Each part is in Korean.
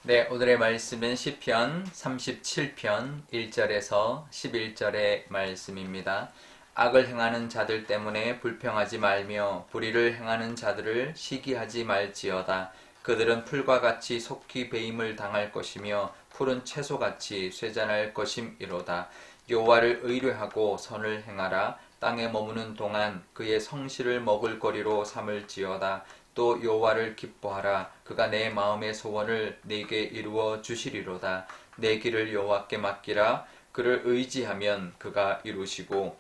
네, 오늘의 말씀은 시편 37편 1절에서 11절의 말씀입니다. 악을 행하는 자들 때문에 불평하지 말며 불의를 행하는 자들을 시기하지 말지어다. 그들은 풀과 같이 속히 배임을 당할 것이며 푸른 채소같이 쇠잔할 것임이로다. 여호와를 의뢰하고 선을 행하라. 땅에 머무는 동안 그의 성실을 먹을 거리로 삼을지어다. 또 여호와를 기뻐하라. 그가 내 마음의 소원을 내게 이루어 주시리로다. 내 길을 여호와께 맡기라. 그를 의지하면 그가 이루시고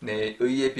내 의의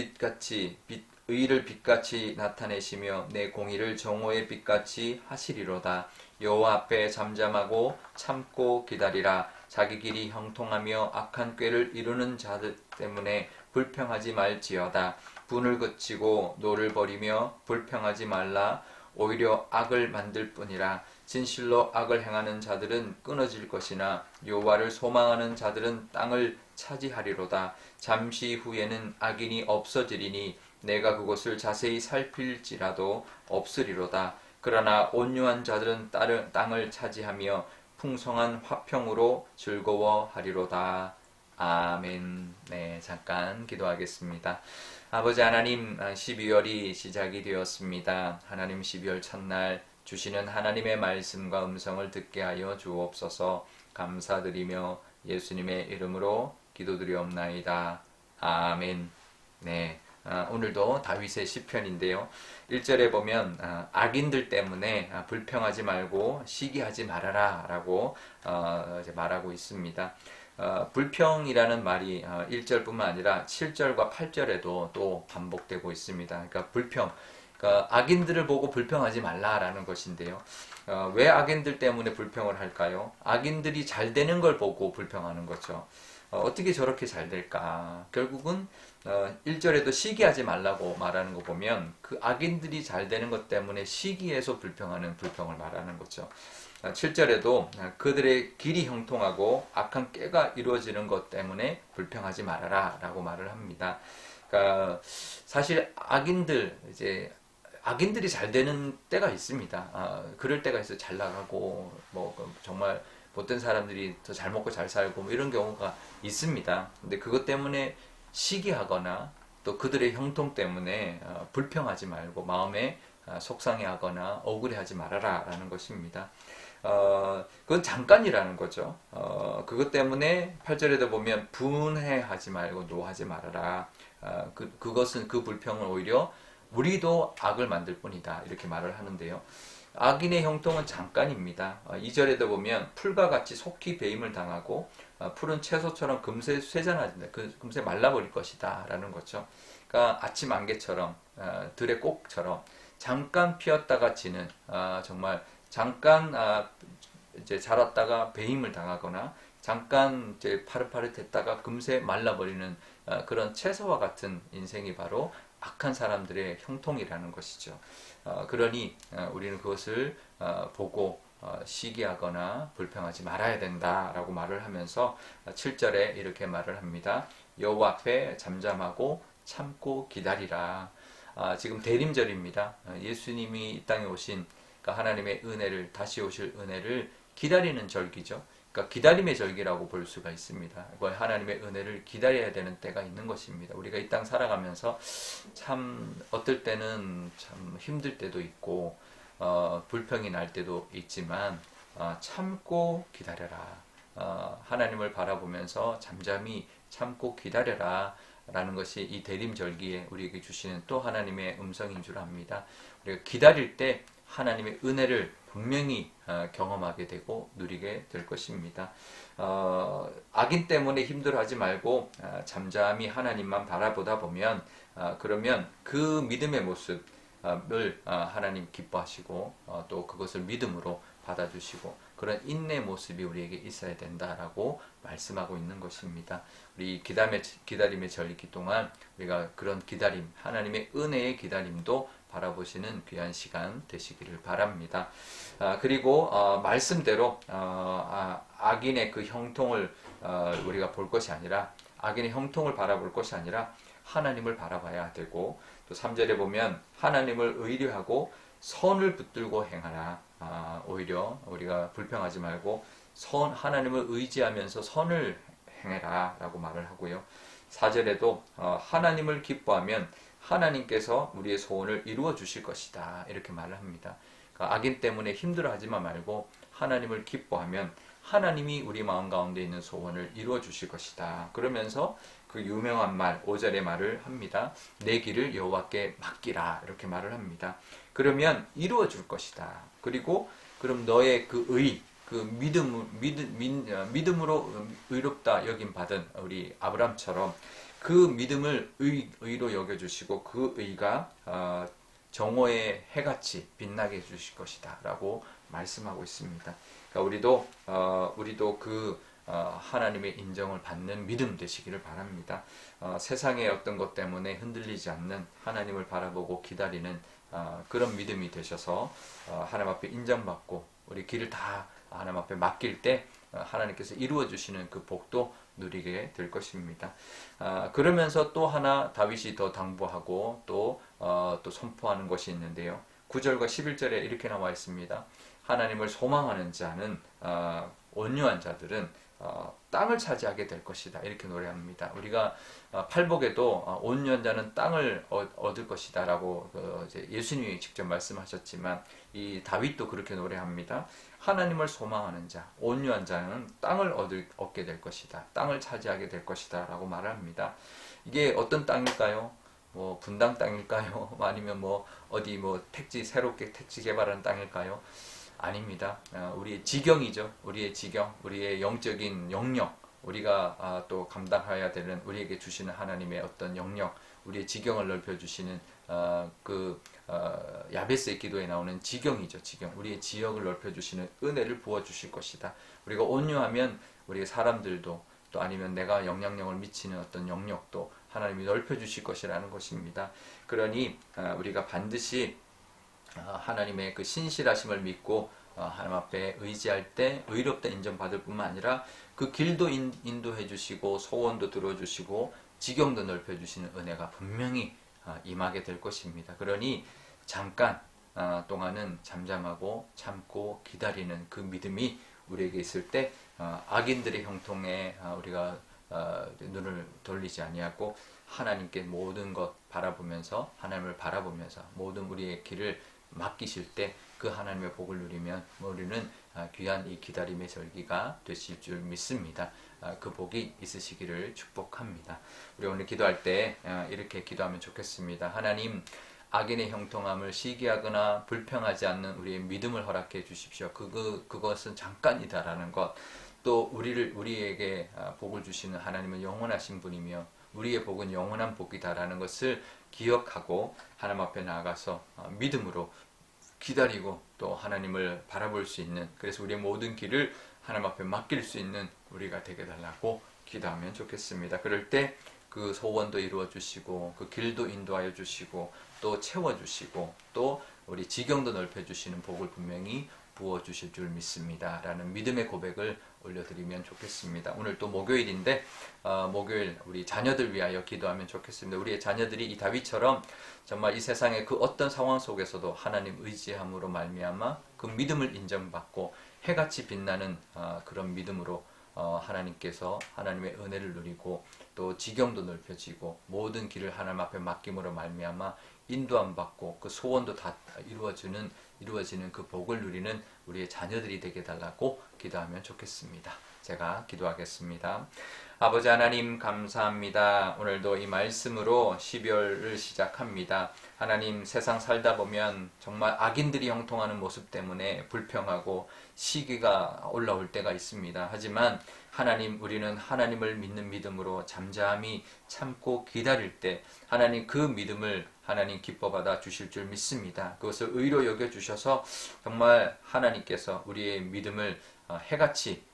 의를 빛같이 나타내시며 내 공의를 정오의 빛같이 하시리로다. 여호와 앞에 잠잠하고 참고 기다리라. 자기 길이 형통하며 악한 꾀를 이루는 자들 때문에 불평하지 말지어다. 분을 그치고 노를 버리며 불평하지 말라. 오히려 악을 만들 뿐이라. 진실로 악을 행하는 자들은 끊어질 것이나 여호와를 소망하는 자들은 땅을 차지하리로다. 잠시 후에는 악인이 없어지리니 내가 그곳을 자세히 살필지라도 없으리로다. 그러나 온유한 자들은 땅을 차지하며 풍성한 화평으로 즐거워하리로다. 아멘. 네, 잠깐 기도하겠습니다. 아버지 하나님, 12월이 시작이 되었습니다. 하나님, 12월 첫날 주시는 하나님의 말씀과 음성을 듣게 하여 주옵소서. 감사드리며 예수님의 이름으로 기도드리옵나이다. 아멘. 네, 오늘도 다윗의 시편인데요. 1절에 보면 악인들 때문에 불평하지 말고 시기하지 말아라 라고 말하고 있습니다. 불평이라는 말이 1절뿐만 아니라 7절과 8절에도 또 반복되고 있습니다. 그러니까 불평, 그러니까 악인들을 보고 불평하지 말라라는 것인데요. 왜 악인들 때문에 불평을 할까요? 악인들이 잘 되는 걸 보고 불평하는 거죠. 어떻게 저렇게 잘 될까? 결국은 1절에도 시기하지 말라고 말하는 거 보면 그 악인들이 잘 되는 것 때문에 시기해서 불평하는 불평을 말하는 거죠. 7절에도 그들의 길이 형통하고 악한 꾀가 이루어지는 것 때문에 불평하지 말아라 라고 말을 합니다. 그러니까 사실 악인들이 잘 되는 때가 있습니다. 그럴 때가 있어요. 잘 나가고 정말 못된 사람들이 더 잘 먹고 잘 살고 이런 경우가 있습니다. 근데 그것 때문에 시기하거나 또 그들의 형통 때문에 불평하지 말고 마음에 속상해하거나 억울해하지 말아라 라는 것입니다. 그건 잠깐이라는 거죠. 그것 때문에 8절에도 보면 분해하지 말고 노하지 말아라. 그것은 그 불평은 오히려 우리도 악을 만들 뿐이다. 이렇게 말을 하는데요. 악인의 형통은 잠깐입니다. 2절에도 보면 풀과 같이 속히 배임을 당하고 푸른 채소처럼 금세 쇠잔하진다. 금세 말라버릴 것이다. 라는 거죠. 그러니까 아침 안개처럼 들의 꽃처럼 잠깐 피었다가 지는 정말 잠깐 이제 자랐다가 배임을 당하거나 잠깐 이제 파릇파릇했다가 금세 말라버리는 그런 채소와 같은 인생이 바로 악한 사람들의 형통이라는 것이죠. 그러니 우리는 그것을 보고 시기하거나 불평하지 말아야 된다라고 말을 하면서 7절에 이렇게 말을 합니다. 여호와 앞에 잠잠하고 참고 기다리라. 지금 대림절입니다. 예수님이 이 땅에 오신 하나님의 은혜를 다시 오실 은혜를 기다리는 절기죠. 그러니까 기다림의 절기라고 볼 수가 있습니다. 하나님의 은혜를 기다려야 되는 때가 있는 것입니다. 우리가 이 땅 살아가면서 참 어떨 때는 참 힘들 때도 있고 불평이 날 때도 있지만 참고 기다려라. 하나님을 바라보면서 잠잠히 참고 기다려라 라는 것이 이 대림절기에 우리에게 주시는 또 하나님의 음성인 줄 압니다. 우리가 기다릴 때 하나님의 은혜를 분명히 경험하게 되고 누리게 될 것입니다. 악인 때문에 힘들어하지 말고 잠잠히 하나님만 바라보다 보면 그러면 그 믿음의 모습을 하나님 기뻐하시고 또 그것을 믿음으로 받아주시고 그런 인내 모습이 우리에게 있어야 된다라고 말씀하고 있는 것입니다. 우리 기다림의 절기 동안 우리가 그런 기다림, 하나님의 은혜의 기다림도 바라보시는 귀한 시간 되시기를 바랍니다. 그리고 말씀대로 악인의 그 형통을 우리가 볼 것이 아니라 악인의 형통을 바라볼 것이 아니라 하나님을 바라봐야 되고 또 3절에 보면 하나님을 의뢰하고 선을 붙들고 행하라. 오히려 우리가 불평하지 말고 하나님을 의지하면서 선을 행해라 라고 말을 하고요. 4절에도 하나님을 기뻐하면 하나님께서 우리의 소원을 이루어 주실 것이다 이렇게 말을 합니다. 그러니까 악인 때문에 힘들어하지만 말고 하나님을 기뻐하면 하나님이 우리 마음 가운데 있는 소원을 이루어 주실 것이다. 그러면서 그 유명한 말 5절의 말을 합니다. 내 길을 여호와께 맡기라 이렇게 말을 합니다. 그러면 이루어 줄 것이다. 그리고 그럼 너의 그 믿음으로 의롭다 여김 받은 우리 아브람처럼 그 믿음을 의로 여겨주시고 그 의가 정오의 해같이 빛나게 해주실 것이다 라고 말씀하고 있습니다. 그러니까 우리도 하나님의 인정을 받는 믿음 되시기를 바랍니다. 세상의 어떤 것 때문에 흔들리지 않는 하나님을 바라보고 기다리는 그런 믿음이 되셔서 하나님 앞에 인정받고 우리 길을 다 하나님 앞에 맡길 때 하나님께서 이루어 주시는 그 복도 누리게 될 것입니다. 그러면서 또 하나 다윗이 더 당부하고 또 선포하는 것이 있는데요. 9절과 11절에 이렇게 나와 있습니다. 하나님을 소망하는 자는 온유한 자들은 땅을 차지하게 될 것이다 이렇게 노래합니다. 우리가 팔복에도 온유한 자는 땅을 얻을 것이다 라고 예수님이 직접 말씀하셨지만 이 다윗도 그렇게 노래합니다. 하나님을 소망하는 자, 온유한 자는 땅을 얻게 될 것이다. 땅을 차지하게 될 것이다 라고 말합니다. 이게 어떤 땅일까요? 뭐 분당 땅일까요? 아니면 어디 새롭게 택지 개발하는 땅일까요? 아닙니다. 우리의 지경이죠. 우리의 지경, 우리의 영적인 영역, 우리가 또 감당해야 되는 우리에게 주시는 하나님의 어떤 영역, 우리의 지경을 넓혀주시는 야베스의 기도에 나오는 지경이죠. 지경. 우리의 지역을 넓혀주시는 은혜를 부어주실 것이다. 우리가 온유하면 우리 사람들도 또 아니면 내가 영향력을 미치는 어떤 영역도 하나님이 넓혀주실 것이라는 것입니다. 그러니 우리가 반드시 하나님의 그 신실하심을 믿고 하나님 앞에 의지할 때 의롭다 인정받을 뿐만 아니라 그 길도 인도해 주시고 소원도 들어주시고 지경도 넓혀주시는 은혜가 분명히 임하게 될 것입니다. 그러니 잠깐 동안은 잠잠하고 참고 기다리는 그 믿음이 우리에게 있을 때 악인들의 형통에 우리가 눈을 돌리지 아니하고 하나님께 모든 것 바라보면서 하나님을 바라보면서 모든 우리의 길을 맡기실 때 그 하나님의 복을 누리면 우리는 귀한 이 기다림의 절기가 되실 줄 믿습니다. 그 복이 있으시기를 축복합니다. 우리 오늘 기도할 때 이렇게 기도하면 좋겠습니다. 하나님, 악인의 형통함을 시기하거나 불평하지 않는 우리의 믿음을 허락해 주십시오. 그것은 잠깐이다라는 것. 또 우리에게 복을 주시는 하나님은 영원하신 분이며 우리의 복은 영원한 복이다라는 것을 기억하고 하나님 앞에 나아가서 믿음으로 기다리고 또 하나님을 바라볼 수 있는, 그래서 우리의 모든 길을 하나님 앞에 맡길 수 있는 우리가 되게 달라고 기도하면 좋겠습니다. 그럴 때 그 소원도 이루어 주시고 그 길도 인도하여 주시고 또 채워 주시고 또 우리 지경도 넓혀 주시는 복을 분명히 부어 주실 줄 믿습니다 라는 믿음의 고백을 올려드리면 좋겠습니다. 오늘 또 목요일인데 목요일 우리 자녀들 위하여 기도하면 좋겠습니다. 우리의 자녀들이 이 다윗처럼 정말 이 세상의 그 어떤 상황 속에서도 하나님 의지함으로 말미암아 그 믿음을 인정받고 해같이 빛나는 그런 믿음으로 하나님께서 하나님의 은혜를 누리고 또 지경도 넓혀지고 모든 길을 하나님 앞에 맡김으로 말미암아 인도함 받고 그 소원도 다 이루어지는 그 복을 누리는 우리의 자녀들이 되게 달라고 기도하면 좋겠습니다. 제가 기도하겠습니다. 아버지 하나님 감사합니다. 오늘도 이 말씀으로 12월을 시작합니다. 하나님, 세상 살다 보면 정말 악인들이 형통하는 모습 때문에 불평하고 시기가 올라올 때가 있습니다. 하지만 하나님, 우리는 하나님을 믿는 믿음으로 잠잠히 참고 기다릴 때 하나님 그 믿음을 하나님 기뻐받아 주실 줄 믿습니다. 그것을 의로 여겨주셔서 정말 하나님께서 우리의 믿음을 해같이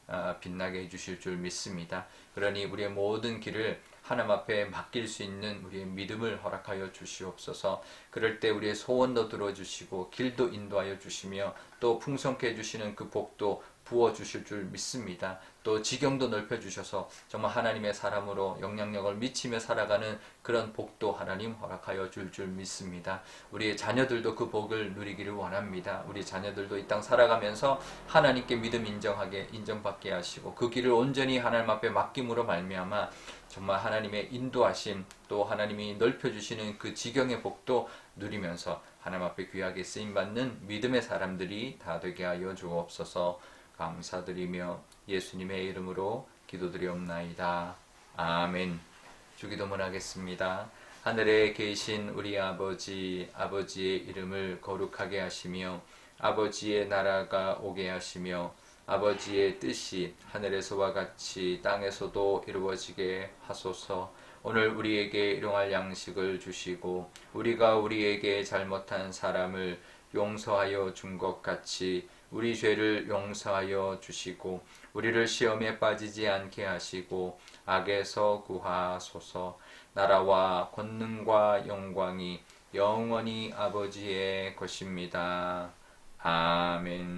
빛나게 해주실 줄 믿습니다. 그러니 우리의 모든 길을 하나님 앞에 맡길 수 있는 우리의 믿음을 허락하여 주시옵소서. 그럴 때 우리의 소원도 들어주시고 길도 인도하여 주시며 또 풍성케 해주시는 그 복도 부어주실 줄 믿습니다. 또 지경도 넓혀주셔서 정말 하나님의 사람으로 영향력을 미치며 살아가는 그런 복도 하나님 허락하여 줄 믿습니다. 우리의 자녀들도 그 복을 누리기를 원합니다. 우리 자녀들도 이 땅 살아가면서 하나님께 믿음 인정받게 하시고 그 길을 온전히 하나님 앞에 맡김으로 말미암아 정말 하나님의 인도하심 또 하나님이 넓혀주시는 그 지경의 복도 누리면서 하나님 앞에 귀하게 쓰임받는 믿음의 사람들이 다 되게 하여 주옵소서. 감사드리며 예수님의 이름으로 기도드리옵나이다. 아멘. 주기도문 하겠습니다. 하늘에 계신 우리 아버지, 아버지의 이름을 거룩하게 하시며 아버지의 나라가 오게 하시며 아버지의 뜻이 하늘에서와 같이 땅에서도 이루어지게 하소서. 오늘 우리에게 일용할 양식을 주시고 우리가 우리에게 잘못한 사람을 용서하여 준 것 같이 우리 죄를 용서하여 주시고 우리를 시험에 빠지지 않게 하시고 악에서 구하소서. 나라와 권능과 영광이 영원히 아버지의 것입니다. 아멘.